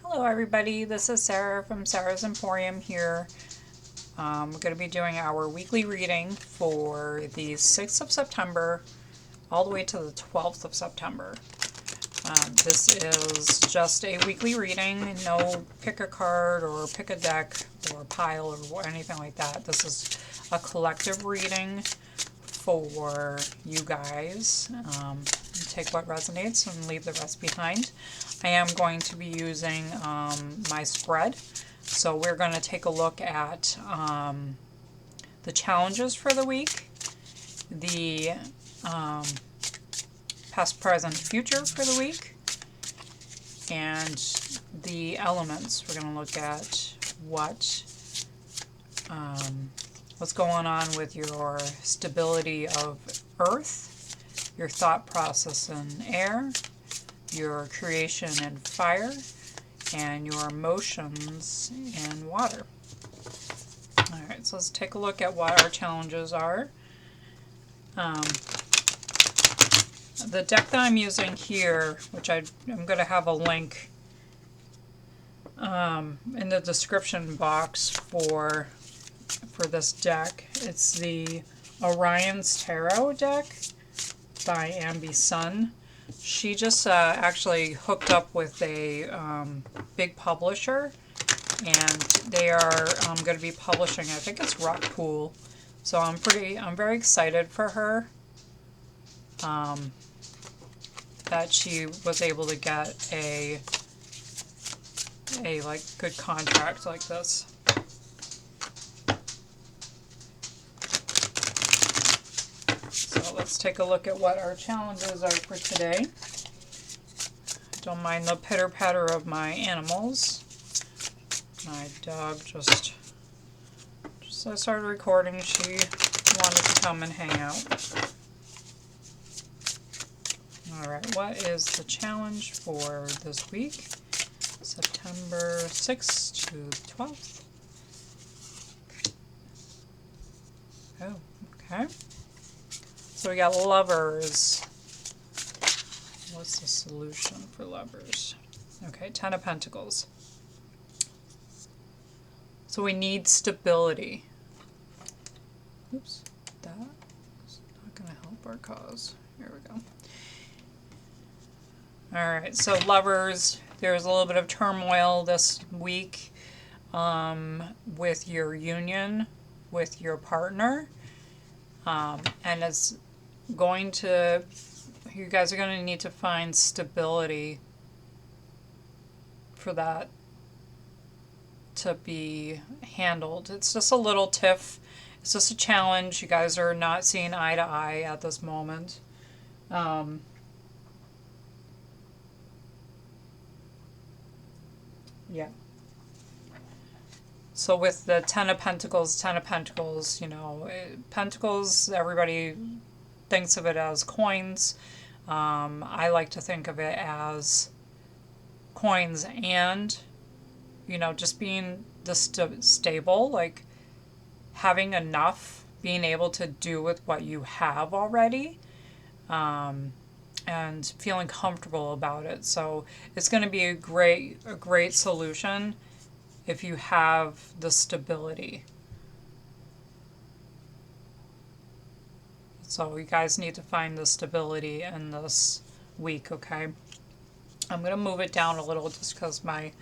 Hello everybody, this is Sarah from Sarah's Emporium here. We're going to be doing our weekly reading for the 6th of September all the way to the 12th of September. This is just a weekly reading, no pick a card or pick a deck or pile or anything like that. This is a collective reading for you guys. Take what resonates and leave the rest behind. I am going to be using my spread. So we're going to take a look at the challenges for the week, the past, present, future for the week, and the elements. We're going to look at what's going on with your stability of earth, your thought process in air, your creation in fire, and your emotions in water. Alright, so let's take a look at what our challenges are. The deck that I'm using here, which I'm going to have a link in the description box for this deck. It's the Orion's Tarot deck by Ambi Sun. She just actually hooked up with a big publisher, and they are going to be publishing, I think it's Rockpool. So I'm very excited for her that she was able to get a like good contract like this. So let's take a look at what our challenges are for today. Don't mind the pitter patter of my animals. My dog just as I started recording, she wanted to come and hang out. Alright, what is the challenge for this week? September 6th to 12th. Oh, okay. So we got lovers. What's the solution for lovers? Okay, 10 of Pentacles. So we need stability. Oops, that is not going to help our cause. Here we go. Alright, so lovers, there's a little bit of turmoil this week with your union, with your partner. And it's going to, you guys are going to need to find stability for that to be handled. It's just a little tiff. It's just a challenge. You guys are not seeing eye to eye at this moment. Yeah. So with the Ten of Pentacles, you know, Pentacles, everybody thinks of it as coins. I like to think of it as coins and, you know, just being stable, like having enough, being able to do with what you have already, and feeling comfortable about it. So it's going to be a great solution if you have the stability. So you guys need to find the stability in this week, okay? I'm going to move it down a little just because my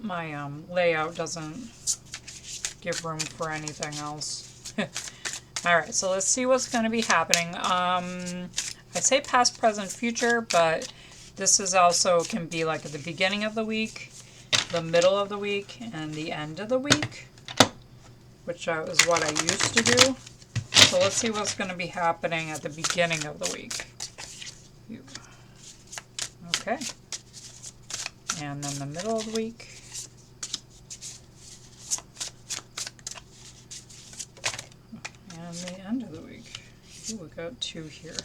layout doesn't give room for anything else. Alright, so let's see what's going to be happening. I say past, present, future, but this is also can be like at the beginning of the week, the middle of the week, and the end of the week, which is what I used to do. So let's see what's going to be happening at the beginning of the week. Okay. And then the middle of the week. And the end of the week. Ooh, we got two here.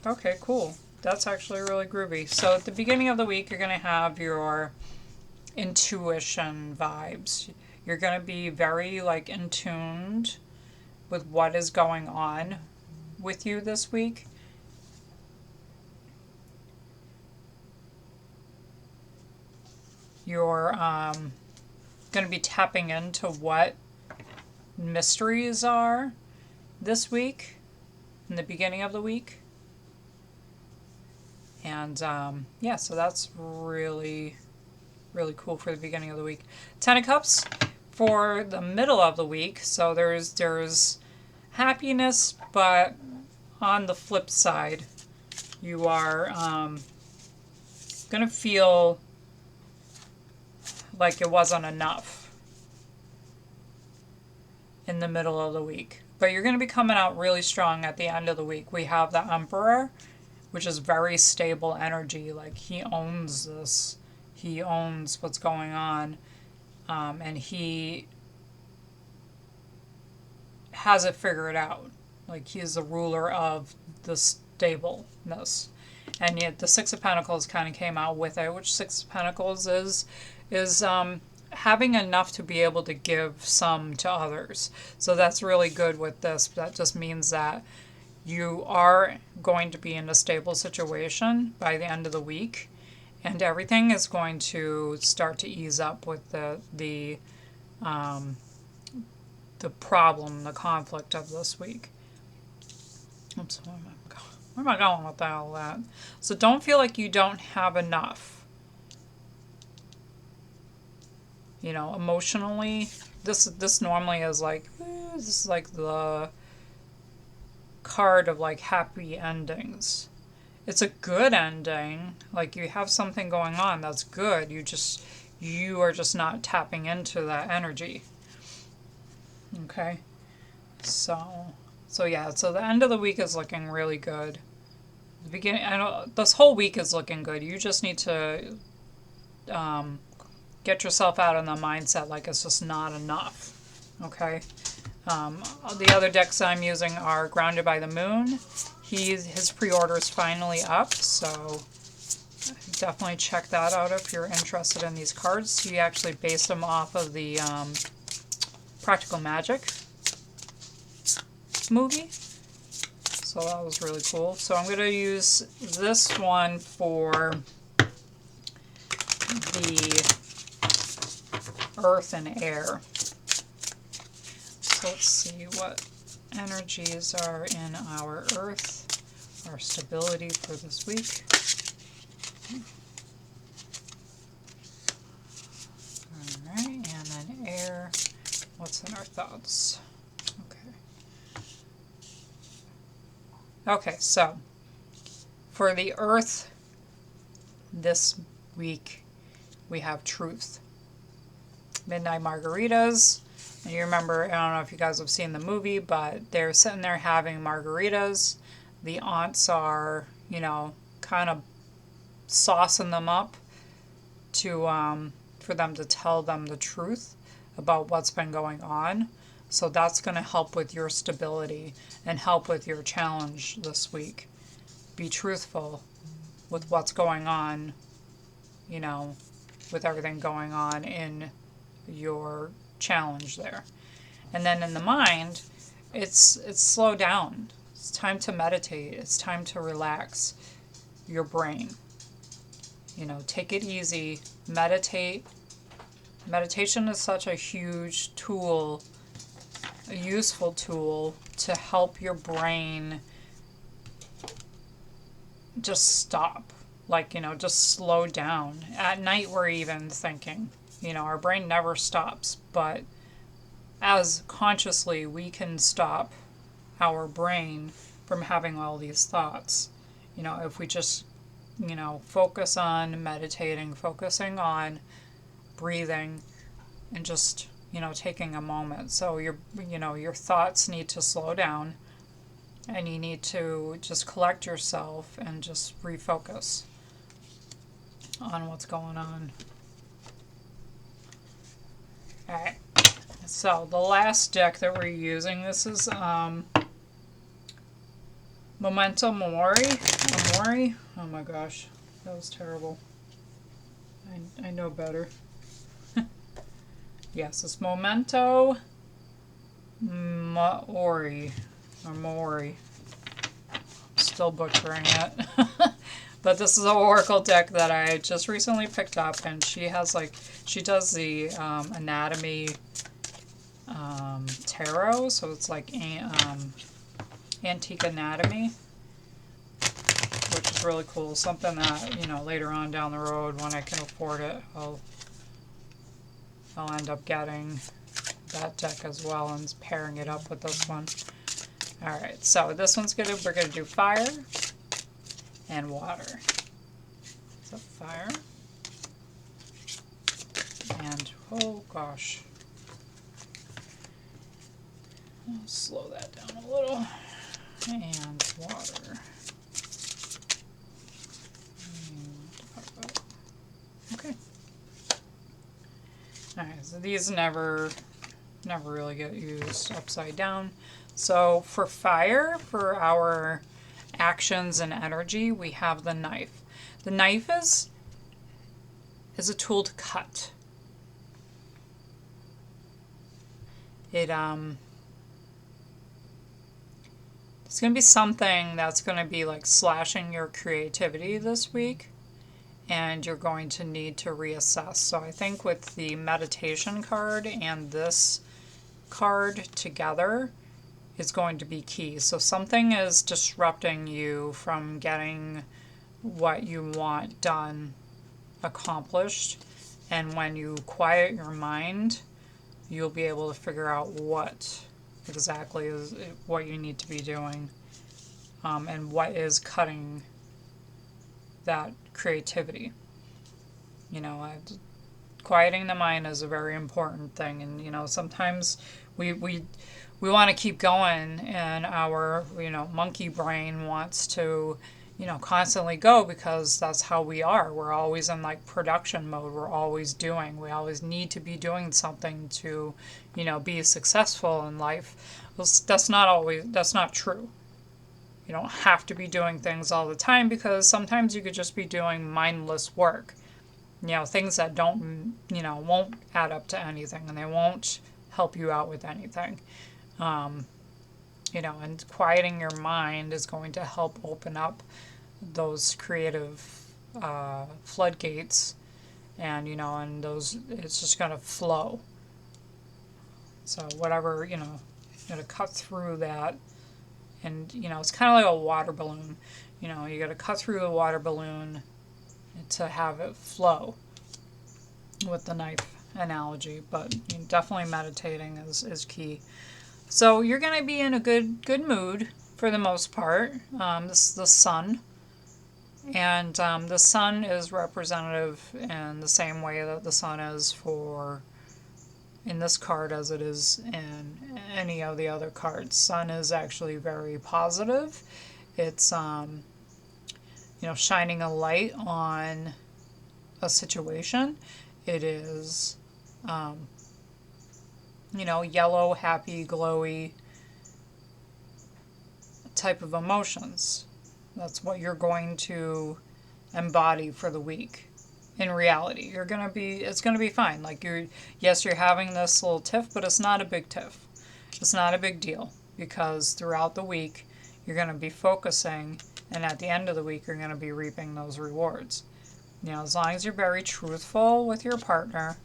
Okay, cool. That's actually really groovy. So at the beginning of the week, you're going to have your intuition vibes. You're going to be very like in tuned with what is going on with you this week. You're going to be tapping into what mysteries are this week, in the beginning of the week. And yeah, so that's really, really cool for the beginning of the week. Ten of Cups for the middle of the week. So there's happiness, but on the flip side, you are going to feel like it wasn't enough in the middle of the week. But you're going to be coming out really strong at the end of the week. We have the Emperor, which is very stable energy. Like, he owns this. He owns what's going on. And he has it figured out. Like, he's the ruler of the stableness. And yet the Six of Pentacles kind of came out with it, which Six of Pentacles is having enough to be able to give some to others. So that's really good with this. That just means that you are going to be in a stable situation by the end of the week, and everything is going to start to ease up with the problem, the conflict of this week. Oops, where am I going with all that? So don't feel like you don't have enough. You know, emotionally, this normally is like, this is like the card of like happy endings. It's a good ending. Like, you have something going on that's good. You are just not tapping into that energy. Okay. So yeah, so the end of the week is looking really good. The beginning, I know this whole week is looking good. You just need to get yourself out of the mindset like it's just not enough. Okay. The other decks I'm using are Grounded by the Moon. His pre-order is finally up, so definitely check that out if you're interested in these cards. He actually based them off of the Practical Magic movie, so that was really cool. So I'm going to use this one for the Earth and Air. So let's see what energies are in our Earth, our stability for this week. Alright, and then Air, what's in our thoughts? Okay, so for the Earth this week, we have Truth. Midnight Margaritas. And you remember, I don't know if you guys have seen the movie, but they're sitting there having margaritas. The aunts are, you know, kind of saucing them up to for them to tell them the truth about what's been going on. So that's going to help with your stability and help with your challenge this week. Be truthful with what's going on, you know, with everything going on in your challenge there. And then in the mind, it's slow down. It's time to meditate. It's time to relax your brain. You know, take it easy. Meditate. Meditation is such a huge tool, a useful tool to help your brain just stop. Like, you know, just slow down. At night we're even thinking. You know, our brain never stops, but as consciously we can stop our brain from having all these thoughts. You know, if we just, you know, focus on meditating, focusing on breathing, and just, you know, taking a moment. So your thoughts need to slow down, and you need to just collect yourself and just refocus on what's going on. Alright, so the last deck that we're using, this is Memento Mori. Mori? Oh my gosh, that was terrible. I know better. Yes, it's Memento Mori. Or Mori. Still butchering it. But this is an oracle deck that I just recently picked up, and she has like, she does the anatomy tarot, so it's like antique anatomy, which is really cool. Something that, you know, later on down the road when I can afford it, I'll end up getting that deck as well and pairing it up with this one. Alright, so this one's we're gonna do fire and water. So fire and, oh gosh, I'll slow that down a little, and water. Okay. Alright, so these never really get used upside down. So for fire, for our actions and energy, we have the knife. The knife is a tool to cut. It's going to be something that's going to be like slashing your creativity this week, and you're going to need to reassess. So I think with the meditation card and this card together is going to be key. So something is disrupting you from getting what you want done, accomplished, and when you quiet your mind, you'll be able to figure out what exactly is what you need to be doing, and what is cutting that creativity. You know, quieting the mind is a very important thing, and you know, sometimes we want to keep going, and our, you know, monkey brain wants to, you know, constantly go, because that's how we are. We're always in like production mode. We're always doing. We always need to be doing something to, you know, be successful in life. Well, that's not true. You don't have to be doing things all the time, because sometimes you could just be doing mindless work. You know, things that don't, you know, won't add up to anything, and they won't help you out with anything. You know, and quieting your mind is going to help open up those creative floodgates, and you know, and those, it's just going to flow. So whatever, you know, you're going to cut through that, and you know, it's kind of like a water balloon. You know, you got to cut through the water balloon to have it flow, with the knife analogy. But you know, definitely meditating is key. So you're going to be in a good mood for the most part. This is the sun. And the sun is representative in the same way that the sun is in this card as it is in any of the other cards. Sun is actually very positive. It's, you know, shining a light on a situation. It is, you know, yellow, happy, glowy type of emotions. That's what you're going to embody for the week. In reality, it's gonna be fine. Like you're having this little tiff, but it's not a big tiff. It's not a big deal, because throughout the week, you're gonna be focusing, and at the end of the week, you're gonna be reaping those rewards. You know, as long as you're very truthful with your partner,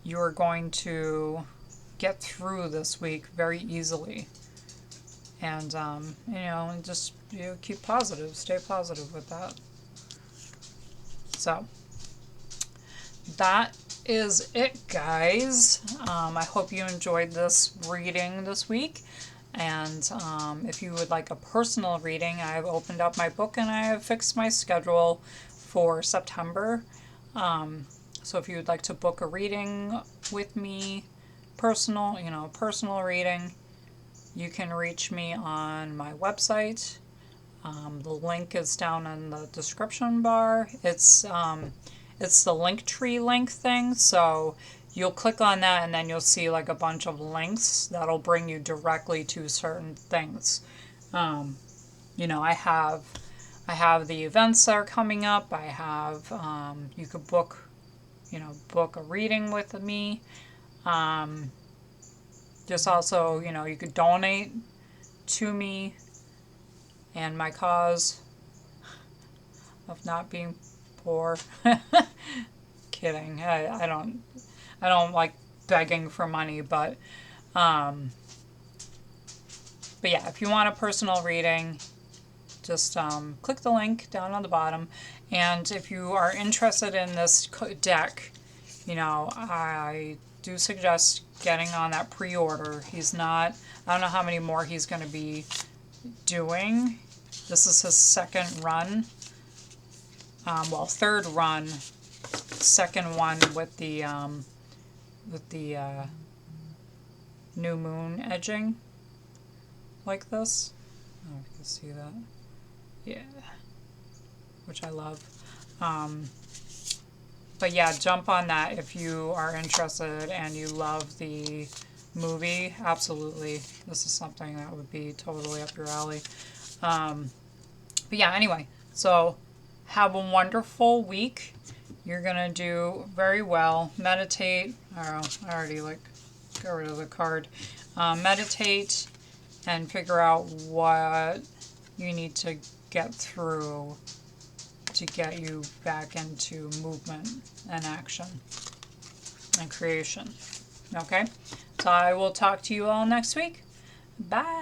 you're going to get through this week very easily. And, you know, just keep positive, stay positive with that. So, that is it, guys. I hope you enjoyed this reading this week. And if you would like a personal reading, I've opened up my book and I have fixed my schedule for September. So if you would like to book a reading with me, personal reading, you can reach me on my website. The link is down in the description bar. It's the Linktree link thing, so you'll click on that and then you'll see like a bunch of links that'll bring you directly to certain things. You know, I have the events that are coming up. I have, you could book a reading with me. Just also, you know, you could donate to me and my cause. of not being poor. Kidding. I don't like begging for money, but yeah, if you want a personal reading, just click the link down on the bottom. And if you are interested in this deck, you know, I do suggest getting on that pre-order. He's not, I don't know how many more he's going to be doing. This is his second run. Well, third run, second one with the new moon edging like this. I don't know if you can see that. Yeah, which I love. But yeah, jump on that if you are interested and you love the movie. Absolutely, this is something that would be totally up your alley. But yeah, anyway, so have a wonderful week. You're gonna do very well. Meditate. I already like got rid of the card. Meditate and figure out what you need to get through to get you back into movement and action and creation. Okay? So I will talk to you all next week. Bye.